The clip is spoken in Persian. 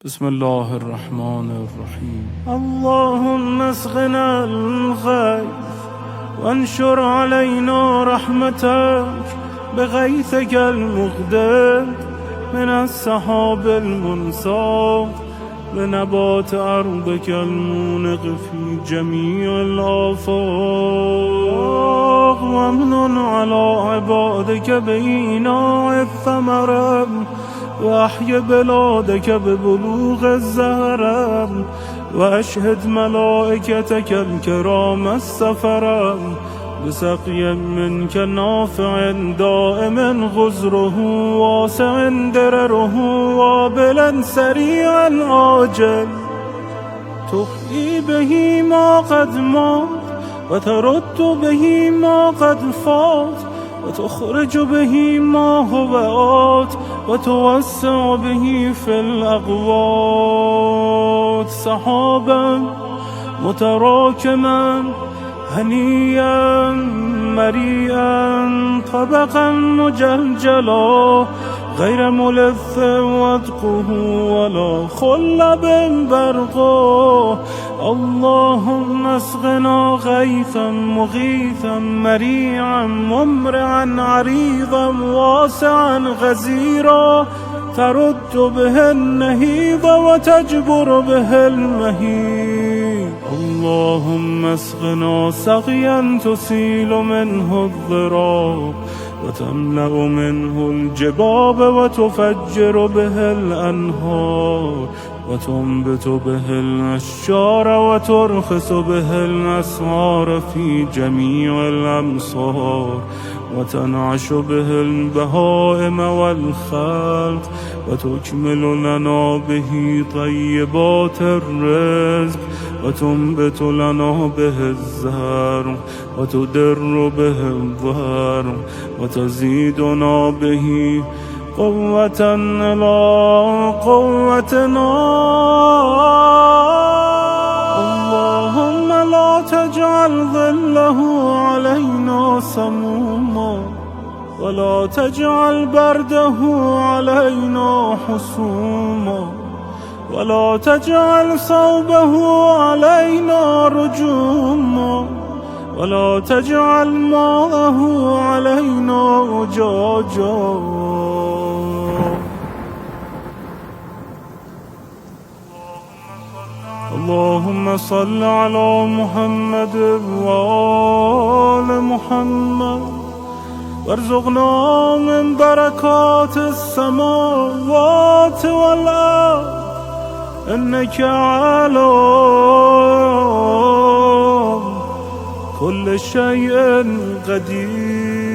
بسم الله الرحمن الرحيم. اللهم اسقنا الغيث وانشر علينا رحمتك بغيثك المغدق من السحاب المنساق لنبات أرضك المونق في جميع الآفاق وامنن على عبادك بإيناع الثمرة وأحي بلادك ببلوغ الزهرة وأشهد ملائكتك الكرام السفرة بسقي منك نافع دائم غزره واسع درره وابلا سريعا عاجل تحيي به ما قد مات وترد به ما قد فات وتخرج به ما هو آت وتوسع به في الأقوات سحابا متراكما هنيا مريئا طبقا مجلجلا غير ملث وادقه ولا خلب برقه اللهم اسقنا غيثا مغيثا مريعا ممرعا عريضا واسعا غزيرا ترد به النهيض وتجبر به المهيض اللهم اسقنا سقيا تسيل منه الضراب وتملأ منه الجباب وتفجر به الأنهار وتنبت به الأشجار وترخص به الأسعار في جميع الأمصار وتنعش به البهائم والخلق وتكمل لنا به طيبات الرزق وتنبت لنا به الزرع وتدر به الظهر وتزيدنا به قوة إلى قوتنا اللهم لا تجعل ظله علينا سموما ولا تجعل برده علينا حسوما ولا تجعل صوبه علينا رجوما ولا تجعل ماءه علينا أجاجا اللهم صل على محمد وآل محمد وارزقنا من بركات السماوات والأرض إنك على كل شيء قدير.